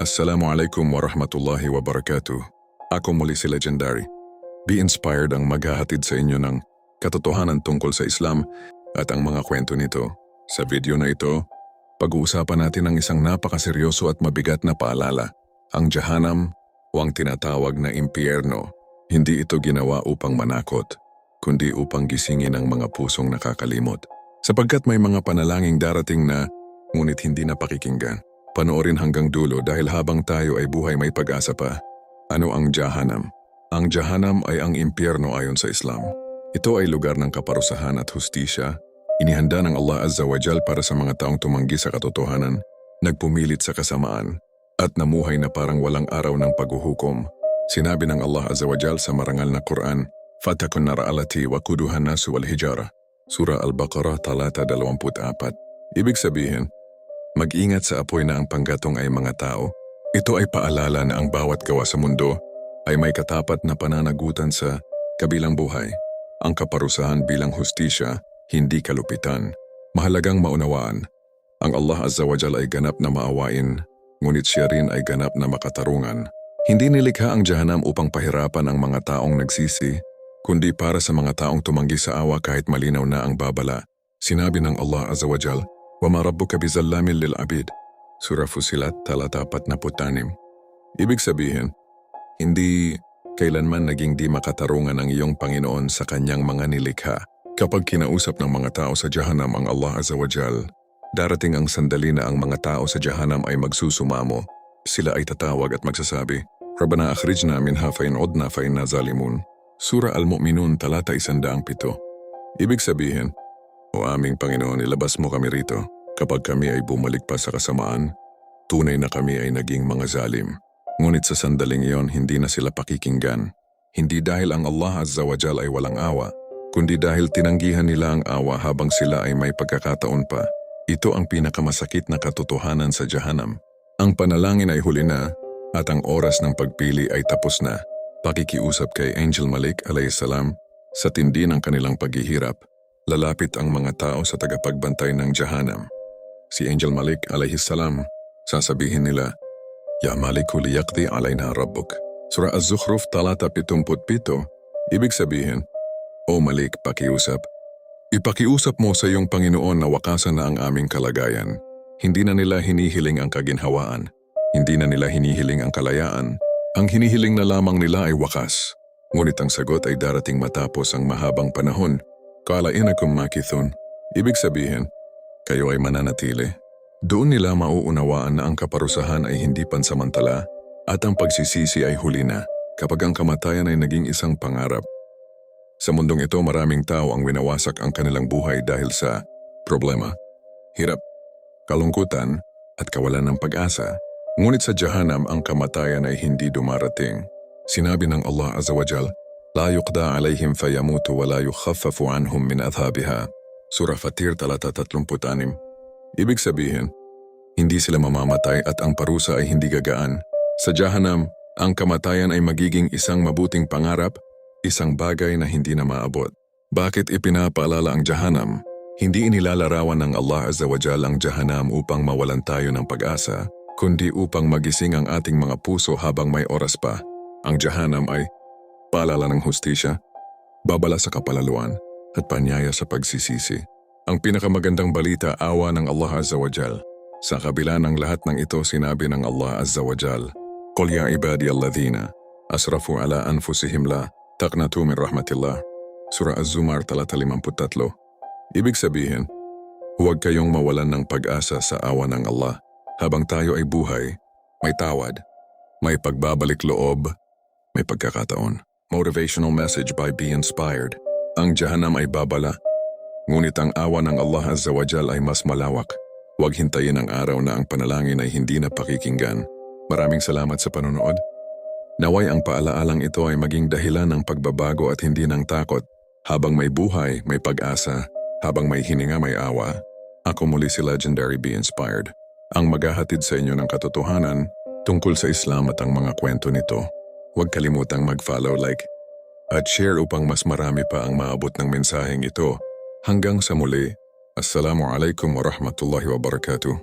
Assalamualaikum warahmatullahi wabarakatuh. Ako muli si Legendary. Be Inspired ang maghahatid sa inyo ng katotohanan tungkol sa Islam at ang mga kwento nito. Sa video na ito, pag-uusapan natin ang isang napakaseryoso at mabigat na paalala. Ang Jahanam o ang tinatawag na impyerno. Hindi ito ginawa upang manakot, kundi upang gisingin ang mga pusong nakakalimot. Sapagkat may mga panalangin darating na ngunit hindi na pakikinggan. Panoorin hanggang dulo dahil habang tayo ay buhay may pag-asa pa. Ano ang Jahanam? Ang Jahanam ay ang impyerno ayon sa Islam. Ito ay lugar ng kaparusahan at hustisya. Inihanda ng Allah Azza wa Jal para sa mga taong tumanggi sa katotohanan, nagpumilit sa kasamaan, at namuhay na parang walang araw ng paghuhukom. Sinabi ng Allah Azza wa Jal sa marangal na Quran, "Fatakun nar alati wa kuduhan nasu wal hijara." Surah Al-Baqarah talata 24. Ibig sabihin, mag-ingat sa apoy na ang panggatong ay mga tao. Ito ay paalala na ang bawat gawa sa mundo ay may katapat na pananagutan sa kabilang buhay. Ang kaparusahan bilang hustisya, hindi kalupitan. Mahalagang maunawaan, ang Allah Azza wa Jal ay ganap na maawain, ngunit siya rin ay ganap na makatarungan. Hindi nilikha ang Jahanam upang pahirapan ang mga taong nagsisi, kundi para sa mga taong tumanggi sa awa kahit malinaw na ang babala. Sinabi ng Allah Azza wa Jal, "Wama rabbuka bizallamin lil abid." Surah Fussilat talata 46. Ibig sabihin, hindi kailanman naging di makatarungan ang iyong Panginoon sa kanyang mga nilikha. Kapag kinausap ng mga tao sa Jahanam ang Allah Azza wa Jal, darating ang sandali na ang mga tao sa Jahanam ay magsusumamo. Sila ay tatawag at magsasabi, "Rabbana akhrijna minha fa in udna fa inna zalimun." Surah Al-Mu'minun talata 107. Ibig sabihin, "O aming Panginoon, ilabas mo kami rito. Kapag kami ay bumalik pa sa kasamaan, tunay na kami ay naging mga zalim." Ngunit sa sandaling iyon, hindi na sila pakikinggan. Hindi dahil ang Allah Azza wa Jal ay walang awa, kundi dahil tinanggihan nila ang awa habang sila ay may pagkakataon pa. Ito ang pinakamasakit na katotohanan sa Jahanam. Ang panalangin ay huli na at ang oras ng pagpili ay tapos na. Pakikiusap kay Angel Malik alayhisalam sa tindi ng kanilang paghihirap. Lalapit ang mga tao sa tagapagbantay ng Jahanam. Si Angel Malik alayhisalam, sasabihin nila, "Ya Maliku liyaqdi alayna rabbuk." Surah Az-Zukhruf talata 77. Ibig sabihin, "O Malik, pakiusap. Ipakiusap mo sa iyong Panginoon na wakasan na ang aming kalagayan." Hindi na nila hinihiling ang kaginhawaan. Hindi na nila hinihiling ang kalayaan. Ang hinihiling na lamang nila ay wakas. Ngunit ang sagot ay darating matapos ang mahabang panahon. "Qala innakum makithun." Ibig sabihin, kayo ay mananatili. Doon nila mauunawaan na ang kaparusahan ay hindi pansamantala at ang pagsisisi ay huli na kapag ang kamatayan ay naging isang pangarap. Sa mundong ito, maraming tao ang winawasak ang kanilang buhay dahil sa problema, hirap, kalungkutan at kawalan ng pag-asa. Ngunit sa Jahanam ang kamatayan ay hindi dumarating. Sinabi ng Allah Azza wa Jal, "La yuqda alayhim fayamutu wa la yukhaffafu anhum min adhabiha." Surah Fatir talata 36. Ibig sabihin, hindi sila mamamatay at ang parusa ay hindi gagaan. Sa Jahanam, ang kamatayan ay magiging isang mabuting pangarap, isang bagay na hindi na maabot. Bakit ipinapaalala ang Jahanam? Hindi inilalarawan ng Allah Azza wa Jal ang Jahanam upang mawalan tayo ng pag-asa, kundi upang magising ang ating mga puso habang may oras pa. Ang Jahanam ay paalala ng hustisya, babala sa kapalaluan, at panyaya sa pagsisisi. Ang pinakamagandang balita, awa ng Allah Azza wa Jal. Sa kabila ng lahat ng ito, sinabi ng Allah Azza wa Jal, "Qul ya ibadi alladhina asrafu ala anfusihim la taqnatu min rahmatillah." Surah Az-Zumar talata 53. Ibig sabihin, huwag kayong mawalan ng pag-asa sa awa ng Allah. Habang tayo ay buhay, may tawad, may pagbabalik loob, may pagkakataon. Motivational message by Be Inspired. Ang Jahanam ay babala, ngunit ang awa ng Allah Azza wa Jal ay mas malawak. Huwag hintayin ang araw na ang panalangin ay hindi na pakikinggan. Maraming salamat sa panonood. Naway ang paalaalang ito ay maging dahilan ng pagbabago at hindi ng takot. Habang may buhay, may pag-asa. Habang may hininga, may awa. Ako muli si Legendary Be Inspired, ang maghahatid sa inyo ng katotohanan tungkol sa Islam at ang mga kwento nito. Huwag kalimutang mag-follow, like, at share upang mas marami pa ang maabot ng mensaheng ito. Hanggang sa muli, Assalamualaikum warahmatullahi wabarakatuh.